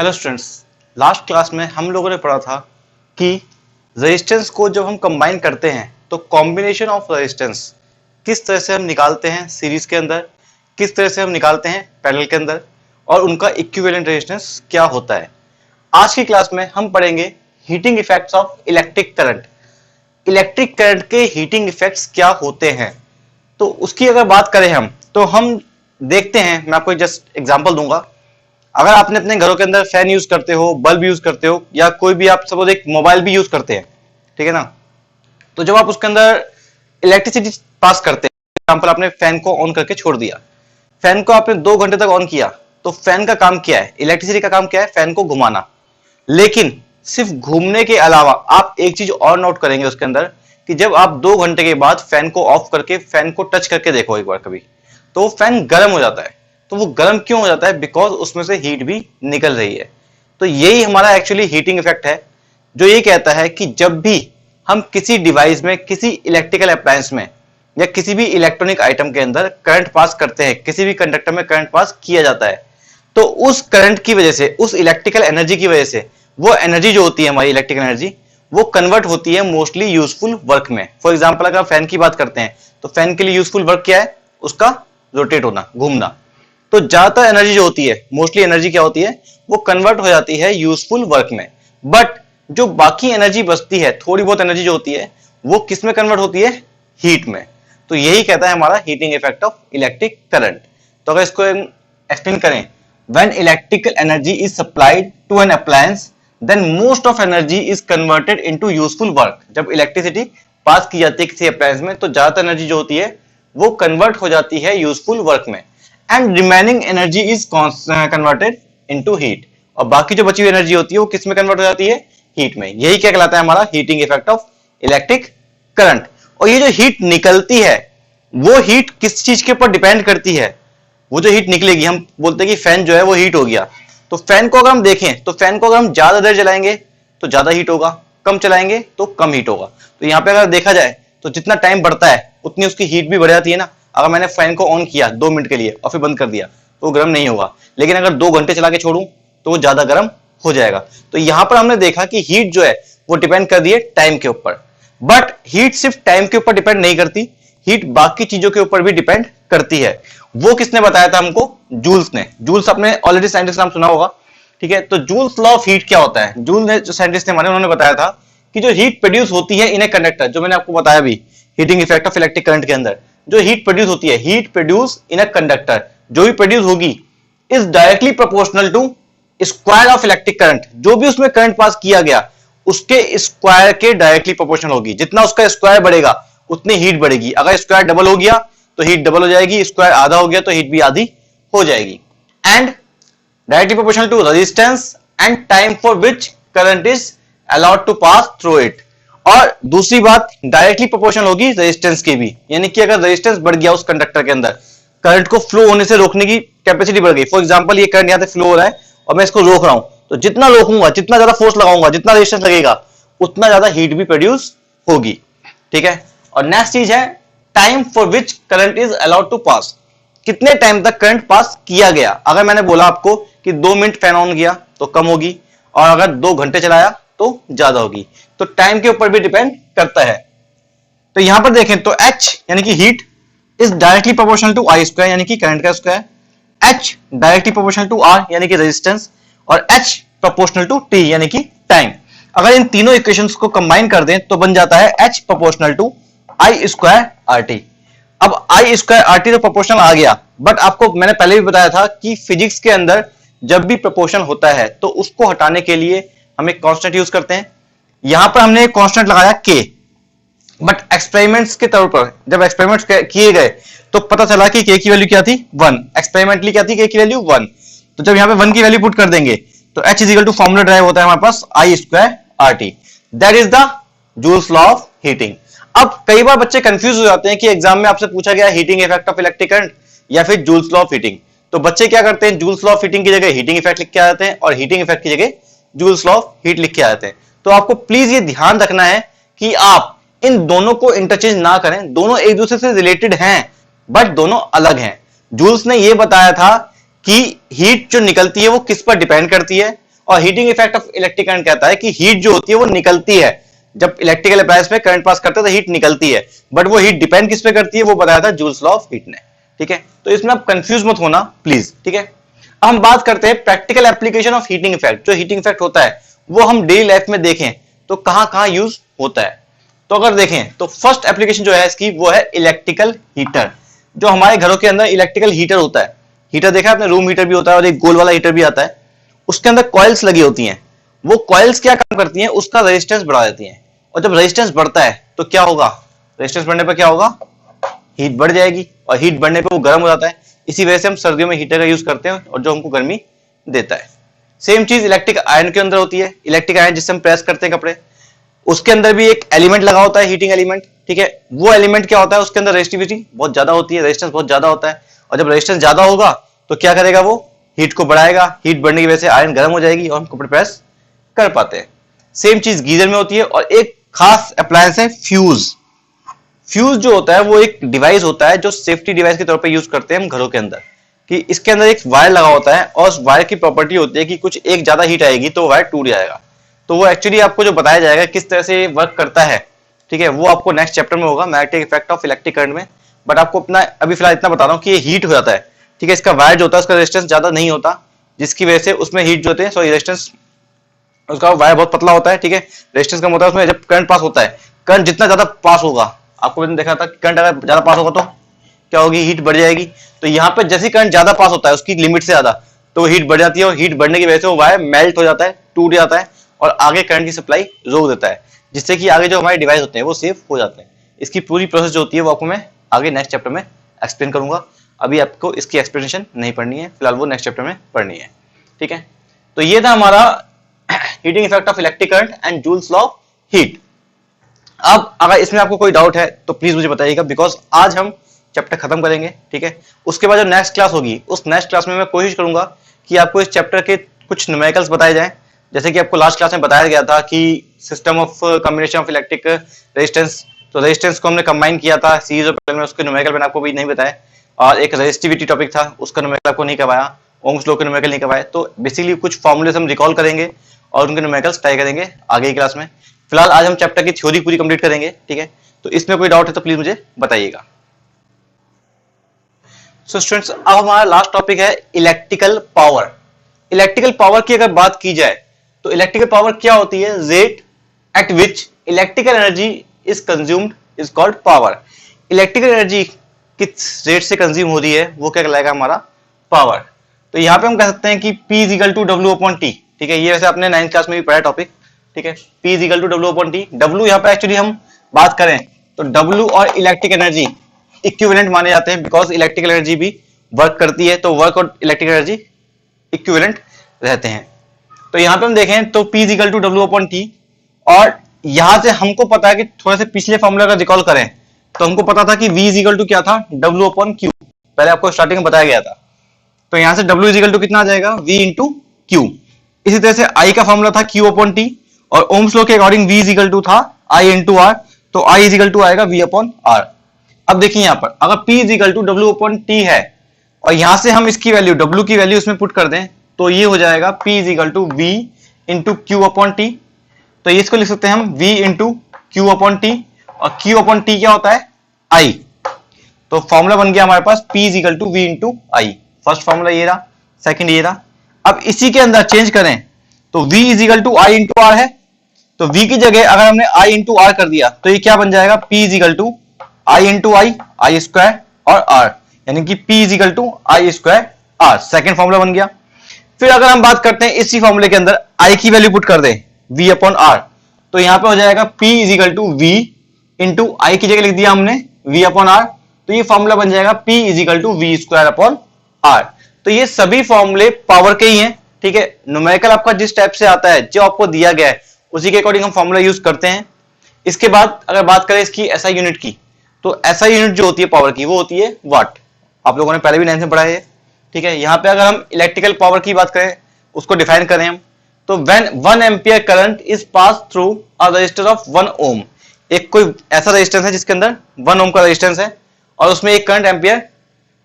Hello students, last class में हम लोगों ने पढ़ा था कि रेजिस्टेंस को जब हम कंबाइन करते हैं तो कॉम्बिनेशन ऑफ रेजिस्टेंस किस तरह से हम निकालते हैं सीरीज के अंदर, किस तरह से हम निकालते हैं पैरेलल के अंदर और उनका इक्विवेलेंट रेजिस्टेंस क्या होता है। आज की क्लास में हम पढ़ेंगे heating effects of electric current. Electric current के हीटिंग इफेक्ट्स क्या होते हैं, तो उसकी अगर बात करें तो हम देखते हैं। मैं आपको जस्ट एग्जांपल दूंगा। अगर आपने अपने घरों के अंदर फैन यूज करते हो, बल्ब यूज करते हो या कोई भी आप सपोज एक मोबाइल भी यूज करते हैं, ठीक है ना, तो जब आप उसके अंदर इलेक्ट्रिसिटी पास करते हैं, एग्जांपल आपने फैन को ऑन करके छोड़ दिया, फैन को आपने 2 घंटे तक ऑन किया, तो फैन का काम क्या है, इलेक्ट्रिसिटी का काम क्या है, फैन को घुमाना। लेकिन सिर्फ घूमने के अलावा आप एक चीज और नोट करेंगे उसके अंदर कि जब आप 2 घंटे के बाद फैन को ऑफ करके फैन को टच करके देखो एक बार कभी, तो फैन गर्म हो जाता है। तो वो गर्म क्यों हो जाता है? बिकॉज उसमें से हीट भी निकल रही है। तो यही हमारा एक्चुअली हीटिंग इफेक्ट है, जो ये कहता है कि जब भी हम किसी डिवाइस में, किसी इलेक्ट्रिकल अप्लायंस में या किसी भी इलेक्ट्रॉनिक आइटम के अंदर करंट पास करते हैं, किसी भी कंडक्टर में करंट पास किया जाता है, तो उस करंट की वजह से, उस इलेक्ट्रिकल एनर्जी की वजह से, वो एनर्जी जो होती है हमारी इलेक्ट्रिकल एनर्जी, वो कन्वर्ट होती है मोस्टली यूजफुल वर्क में। फॉर एग्जाम्पल अगर फैन की बात करते हैं तो फैन के लिए यूजफुल वर्क क्या है? उसका रोटेट होना, घूमना। तो ज्यादातर एनर्जी जो होती है, मोस्टली एनर्जी क्या होती है, वो कन्वर्ट हो जाती है यूजफुल वर्क में। बट जो बाकी एनर्जी बचती है, थोड़ी बहुत एनर्जी जो होती है, वो किस में कन्वर्ट होती है? हीट में। तो यही कहता है हमारा heating effect of electric current. तो अगर इसको एक्सप्लेन करें, when electrical energy is supplied to an appliance then most of energy is converted into useful work. जब इलेक्ट्रिसिटी पास की जाती है किसी अप्लायंस में, तो ज्यादातर एनर्जी जो होती है वो कन्वर्ट हो जाती है यूजफुल वर्क में, and remaining energy is converted into heat. और बाकी जो बची हुई एनर्जी होती है वो किस में कन्वर्ट हो जाती है? हीट में। यही क्या कहलाता है हमारा heating effect of electric current. और ये जो हीट निकलती है, वो हीट किस चीज के ऊपर डिपेंड करती है? वो जो हीट निकलेगी, हम बोलते हैं कि फैन जो है वो हीट हो गया, तो फैन को अगर हम देखें तो फैन को अगर हम ज्यादा देर चलाएंगे तो ज्यादा हीट होगा, कम चलाएंगे तो कम हीट होगा। तो यहाँ पे अगर देखा जाए तो जितना टाइम बढ़ता है उतनी उसकी हीट भी बढ़ जाती है ना। अगर मैंने फैन को ऑन किया 2 मिनट के लिए और फिर बंद कर दिया तो वो गर्म नहीं होगा, लेकिन अगर 2 घंटे चला के छोड़ूं तो वो ज्यादा गर्म हो जाएगा। तो यहां पर हमने देखा कि हीट जो है वो डिपेंड कर दी है टाइम के ऊपर। बट हीट सिर्फ टाइम के ऊपर डिपेंड नहीं करती, हीट बाकी चीजों के ऊपर भी डिपेंड करती है। वो किसने बताया था हमको? जूल्स ने। जूल्स आपने ऑलरेडी साइंटिस्ट नाम सुना होगा, ठीक है। तो जूल्स लॉ ऑफ हीट क्या होता है? जूल ने, जो साइंटिस्ट थे हमारे, उन्होंने बताया था कि जो हीट प्रोड्यूस होती है इन ए कंडक्टर, जो मैंने आपको बताया भी heating effect of electric current के अंदर, जो हीट प्रोड्यूस होती है, heat produce in a conductor, जो भी प्रोड्यूस होगी is directly proportional to square of electric current. जो भी उसमें करंट पास किया गया उसके स्क्वायर के डायरेक्टली प्रोपोर्शनल होगी। जितना उसका स्क्वायर बढ़ेगा उतनी हीट बढ़ेगी। अगर स्क्वायर डबल हो गया तो हीट डबल हो जाएगी, स्क्वायर आधा हो गया तो हीट भी आधी हो जाएगी। And directly proportional to resistance and time for which current is allowed to pass through it. और दूसरी बात, डायरेक्टली प्रोपोर्शनल होगी रेजिस्टेंस की भी, यानी कि अगर रेजिस्टेंस बढ़ गया उस कंडक्टर के अंदर, करंट को फ्लो होने से रोकने की कैपेसिटी बढ़ गई। फॉर एग्जांपल ये करंट यहां से फ्लो हो रहा है और मैं इसको रोक रहा हूं, तो जितना रोकूंगा, जितना ज्यादा फोर्स लगाऊंगा, जितना रेजिस्टेंस लगेगा, उतना ज्यादा हीट भी प्रोड्यूस होगी, ठीक है। और नेक्स्ट चीज है time for which current is allowed to pass. कितने टाइम तक करंट पास किया गया। अगर मैंने बोला आपको कि 2 मिनट फैन ऑन किया तो कम होगी, और अगर 2 घंटे चलाया तो ज्यादा होगी। तो टाइम के ऊपर भी डिपेंड करता है। तो यहां पर देखें तो H यानी कि heat is directly proportional to I square यानी कि करंट का square, H directly proportional to R यानी कि रेजिस्टेंस, और H प्रोपोर्शनल टू T यानी कि टाइम। अगर इन तीनों इक्वेशंस को कंबाइन कर दें तो बन जाता है H proportional to I square RT। अब I स्क्वायर RT तो प्रोपोर्शनल आ गया, बट आपको मैंने पहले भी बताया था कि फिजिक्स के अंदर जब भी प्रोपोर्शन होता है तो उसको हटाने के लिए हम एक कांस्टेंट यूज करते हैं। यहां पर हमने एक कांस्टेंट लगाया K, बट एक्सपेरिमेंट्स के तौर पर जब एक्सपेरिमेंट्स किए गए तो पता चला कि K की वैल्यू क्या थी? 1। एक्सपेरिमेंटली क्या थी K की वैल्यू? 1। तो जब यहां पे 1 की वैल्यू पुट कर देंगे तो H is equal to formula derive होता है हमारे पास I square RT। That is the Joule's law of heating. अब कई बार बच्चे कंफ्यूज हो जाते हैं कि एग्जाम में आपसे पूछा गया heating effect of electric current या फिर जूल्स लॉ ऑफ हीटिंग। तो बच्चे क्या करते हैं? जूल्स लॉ ऑफ हीटिंग की जगह हीटिंग इफेक्ट लिख के आ जाते हैं और हीटिंग इफेक्ट की जगह जूल्स लॉ ऑफ हीट लिख के आ जाते हैं। तो आपको प्लीज ये ध्यान रखना है कि आप इन दोनों को इंटरचेंज ना करें। दोनों एक दूसरे से रिलेटेड हैं बट दोनों अलग हैं। जूल्स ने यह बताया था कि हीट जो निकलती है वो किस पर डिपेंड करती है, और heating effect of electric current कहता है कि हीट जो होती है वो निकलती है, जब इलेक्ट्रिकल अप्लायंस में करंट पास करते हैं तो हीट निकलती है, बट वो हीट डिपेंड किस पे करती है, वो बताया था जूल्स लॉ ऑफ हीट ने। ठीक है, तो इसमें आप कंफ्यूज मत होना प्लीज। ठीक है, अब हम बात करते हैं practical application of heating effect. जो हीटिंग इफेक्ट होता है वो हम डेली लाइफ में देखें तो कहां कहां यूज होता है। तो अगर देखें तो फर्स्ट एप्लीकेशन जो है इसकी वो है इलेक्ट्रिकल हीटर। जो हमारे घरों के अंदर इलेक्ट्रिकल हीटर होता है, हीटर देखा आपने, रूम हीटर भी होता है और एक गोल वाला हीटर भी आता है, उसके अंदर कॉइल्स लगी होती हैं। वो कॉइल्स क्या काम करती हैं, उसका रेजिस्टेंस बढ़ा देती हैं, और जब रेजिस्टेंस बढ़ता है तो क्या होगा, रेजिस्टेंस बढ़ने पर क्या होगा, हीट बढ़ जाएगी, और हीट बढ़ने पर वो गर्म हो जाता है। इसी वजह से हम सर्दियों में हीटर का यूज करते हैं और जो हमको गर्मी देता है। सेम चीज इलेक्ट्रिक आयरन के अंदर होती है। इलेक्ट्रिक आयरन जिससे हम प्रेस करते हैं कपड़े, उसके अंदर भी एक एलिमेंट लगा होता है, हीटिंग एलिमेंट। ठीक है, वो एलिमेंट क्या होता है, उसके अंदर रेजिस्टिविटी बहुत ज्यादा होती है, रेजिस्टेंस बहुत ज्यादा होता है, और जब रेजिस्टेंस ज्यादा होगा तो क्या करेगा, वो हीट को बढ़ाएगा। हीट बढ़ने की वजह से आयरन गर्म हो जाएगी और हम कपड़े प्रेस कर पाते हैं। सेम चीज गीजर में होती है। और एक खास अप्लायंस है फ्यूज। फ्यूज जो होता है वो एक डिवाइस होता है जो सेफ्टी डिवाइस के तौर पे यूज करते हैं हम घरों के अंदर, कि इसके अंदर एक वायर लगा होता है और उस वायर की प्रॉपर्टी होती है कि कुछ एक ज्यादा हीट आएगी तो वायर टूट जाएगा। तो वो एक्चुअली आपको जो बताया जाएगा किस तरह से वर्क करता है, ठीक है, वो आपको नेक्स्ट चैप्टर में होगा, magnetic effect of electric current में। बट आपको अपना अभी फिलहाल इतना बता रहा हूँ कि ये हीट हो जाता है। ठीक है, इसका वायर जो होता है उसका रेजिस्टेंस ज्यादा नहीं होता, जिसकी वजह से उसमें हीट जो होते हैं, सॉरी रेजिस्टेंस, उसका वायर बहुत पतला होता है। ठीक है, रेजिस्टेंस कम होता है उसमें। जब करंट पास होता है, करंट जितना ज्यादा पास होगा, आपको मैंने देखा था करंट अगर ज्यादा पास होगा तो क्या होगी, हीट बढ़ जाएगी। तो यहाँ पे जैसे करंट ज्यादा पास होता है उसकी लिमिट से ज्यादा, तो हीट बढ़ जाती है, और हीट बढ़ने की वजह से वो वायर मेल्ट हो जाता है, टूट जाता है, और आगे करंट की सप्लाई रोक देता है, जिससे कि आगे जो हमारे डिवाइस होते हैं वो सेफ हो जाते हैं। इसकी पूरी प्रोसेस जो होती है वो आपको मैं आगे नेक्स्ट चैप्टर में एक्सप्लेन करूंगा। अभी आपको इसकी एक्सप्लेनेशन नहीं पढ़नी है, फिलहाल वो नेक्स्ट चैप्टर में पढ़नी है। ठीक है, तो ये था हमारा heating effect of electric current and joules law of heat. अब अगर इसमें आपको कोई डाउट है तो प्लीज मुझे बताइएगा, बिकॉज आज हम चैप्टर खत्म करेंगे। ठीक है, उसके बाद जो नेक्स्ट क्लास होगी उस नेक्स्ट क्लास में मैं कोशिश करूंगा कि आपको इस चैप्टर के कुछ न्यूमेरिकल्स बताए जाएं। जैसे कि आपको लास्ट क्लास में बताया गया था कि system of combination of electric resistance, तो रेजिस्टेंस को हमने कंबाइन किया था सीरीज ऑफ पैरेलल में, उसके न्यूमेरिकल मैंने आपको भी नहीं बताया। और एक रेजिस्टिविटी टॉपिक था, उसका न्यूमेरिकल आपको नहीं करवाया, ओम्स लॉ के न्यूमेरिकल नहीं करवाए। तो बेसिकली कुछ फॉर्मूलेस हम रिकॉल करेंगे और उनके न्यूमेरिकल्स ट्राई करेंगे आगे की क्लास में। फिलहाल आज हम चैप्टर की थ्योरी पूरी कंप्लीट करेंगे। ठीक है, तो इसमें कोई डाउट है तो प्लीज मुझे बताइएगा। सो स्टूडेंट्स, अब हमारा लास्ट टॉपिक है इलेक्ट्रिकल पावर। इलेक्ट्रिकल पावर की अगर बात की जाए तो इलेक्ट्रिकल पावर क्या होती है, rate at which electrical energy is consumed is called power. Electrical energy किस रेट से कंज्यूम हो रही है वो क्या कहलाएगा, हमारा पावर। तो यहाँ पे हम कह सकते हैं कि P is equal to W upon T. ठीक है, ये वैसे आपने 9th क्लास में भी पढ़ा टॉपिक। ठीक है, P is equal to W upon T. W यहाँ पे एक्चुअली हम बात करें तो W और इलेक्ट्रिक एनर्जी इक्विवेलेंट माने जाते हैं, बिकॉज इलेक्ट्रिकल एनर्जी भी वर्क करती है, तो वर्क और इलेक्ट्रिकल एनर्जी इक्विवेलेंट रहते हैं। तो यहाँ पे हम देखें तो P is equal to W upon T, और यहां से हमको पता है कि थोड़े से पिछले फॉर्मूला का रिकॉल करें तो हमको पता था कि V इज इक्वल टू क्या था, W अपॉन Q, पहले आपको स्टार्टिंग में बताया गया था। तो यहां से W इज इक्वल टू कितना आ जाएगा, V इंटू Q। इसी तरह से I का फॉर्मूला था Q अपॉन T, और ओम्स लॉ के according V is equal to था I इंटू R, तो I इज इक्वल टू आएगा V अपॉन R। अब देखिए यहाँ पर अगर P is equal to W upon T है और यहां से हम इसकी वैल्यू W की वैल्यू इसमें पुट कर दें तो ये हो जाएगा P is equal to V into Q upon T। तो इसको लिख सकते हैं हम V into Q upon T, और Q अपॉन T क्या होता है, I। तो फॉर्मूला बन गया हमारे पास P is equal to V into I। First formula ये रहा, सेकंड ये रहा। अब इसी के अंदर चेंज करें तो V is equal to I into R है, तो V की जगह अगर हमने I इंटू R कर दिया तो ये क्या बन जाएगा, P is equal to I into I square और R, यानी कि P is equal to I square R। Second formula बन गया। फिर अगर हम बात करते हैं इसी फॉर्मूले के अंदर I की वैल्यू पुट कर दें V अपॉन R, तो यहां पे हो जाएगा P is equal to V into I की जगह लिख दिया हमने V अपॉन R, तो ये फॉर्मूला बन जाएगा P is equal to V square upon R। तो ये सभी फॉर्मूले पावर के ही हैं। ठीक है, न्यूमेरिकल आपका जिस टाइप से आता है, जो आपको दिया गया है उसी के अकॉर्डिंग हम फॉर्मूला यूज करते हैं। इसके बाद अगर बात करें इसकी SI यूनिट की, तो SI यूनिट जो होती है पावर की वो होती है वाट। आप लोगों ने पहले भी 9th में पढ़ा है। ठीक है, यहाँ पे अगर हम इलेक्ट्रिकल पावर की बात करें, उसको डिफाइन करें हम, तो when 1 ampere current is pass through a resistor of 1 ohm. एक कोई ऐसा रेजिस्टेंस है जिसके अंदर 1 ओम का रेजिस्टेंस है और उसमें एक करंट एम्पियर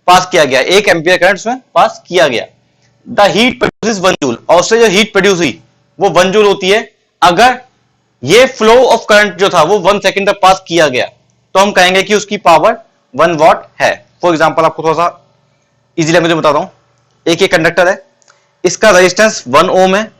पास किया गया, 1 एम्पियर करंट उसमें पास किया गया। द हीट प्रोड्यूसेस 1 जूल, और उससे जो हीट प्रोड्यूस हुई वो 1 जूल होती है। अगर ये फ्लो ऑफ करंट जो था वो 1 सेकंड तक पास किया गया तो हम कहेंगे कि उसकी पावर 1 वॉट है। फॉर एग्जांपल आपको थोड़ा सा इजी लैंग्वेज में बताता हूं। एक ये कंडक्टर है, इसका रेजिस्टेंस 1 ओम है,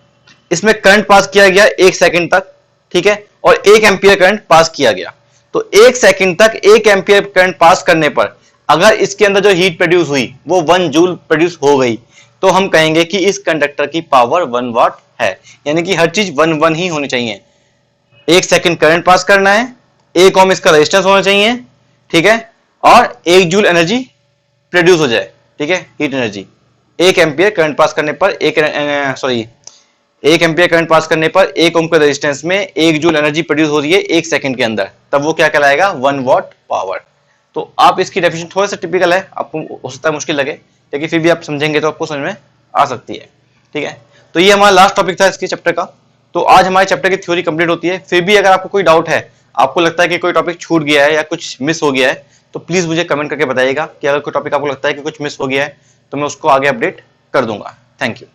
इसमें करंट पास किया गया 1 सेकंड तक, ठीक है, और 1 एम्पियर करंट पास किया गया। तो 1 सेकंड तक 1 एम्पियर करंट पास करने पर अगर इसके अंदर जो हीट प्रोड्यूस हुई वो 1 जूल प्रोड्यूस हो गई तो हम कहेंगे कि इस कंडक्टर की पावर 1 वॉट है। यानी कि हर चीज 1 1 ही होनी चाहिए। 1 सेकंड करंट पास करना है, 1 ओम इसका रेजिस्टेंस होना चाहिए, ठीक है, और 1 जूल एनर्जी प्रोड्यूस हो जाए, ठीक है, heat energy. 1 ampere current pass करने पर 1 एम्पियर करंट पास करने पर 1 ओम के रेजिस्टेंस में 1 जूल एनर्जी प्रोड्यूस हो रही है 1 सेकंड के अंदर, तब वो क्या कहलाएगा? 1 वॉट पावर। तो आप इसकी डेफिनेशन थोड़ा सा टिपिकल है, आपको हो सकता है मुश्किल लगे, लेकिन फिर भी आप समझेंगे तो आपको समझ में आ सकती है, ठीक है। तो ये हमारा लास्ट टॉपिक था इसके चैप्टर का। तो आज हमारे चैप्टर की थ्योरी कंप्लीट होती है। फिर भी अगर आपको कोई डाउट है, आपको लगता है कि कोई टॉपिक छूट गया है या कुछ मिस हो गया है, तो प्लीज मुझे कमेंट करके बताइएगा कि अगर कोई टॉपिक आपको लगता है कि कुछ मिस हो गया है तो मैं उसको आगे अपडेट कर दूंगा। Thank you.